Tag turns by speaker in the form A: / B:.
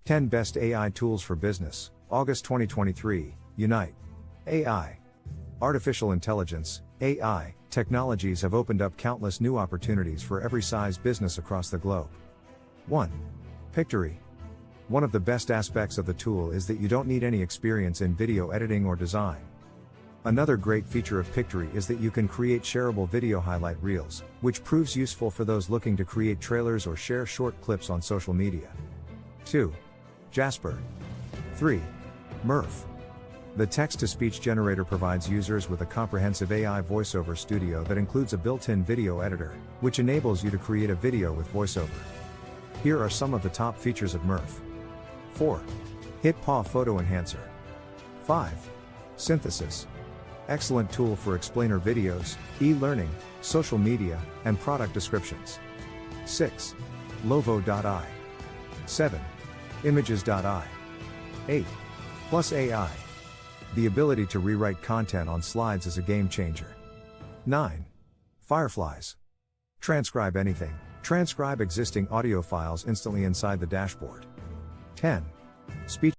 A: 10 Best AI Tools for Business, August 2023, Unite. AI. Artificial intelligence, AI, technologies have opened up countless new opportunities for every size business across the globe. 1. Pictory. One of the best aspects of the tool is that you don't need any experience in video editing or design. Another great feature of Pictory is that you can create shareable video highlight reels, which proves useful for those looking to create trailers or share short clips on social media. 2. Jasper. 3. Murph. The text-to-speech generator provides users with a comprehensive AI voiceover studio that includes a built-in video editor, which enables you to create a video with voiceover. Here are some of the top features of Murph. 4. HitPaw Photo Enhancer. 5. Synthesis. Excellent tool for explainer videos, e-learning, social media, and product descriptions. 6. Lovo.ai. 7. Images.ai. 8. Plus AI. The ability to rewrite content on slides is a game changer. 9. Fireflies. Transcribe anything. Transcribe existing audio files instantly inside the dashboard. 10. Speech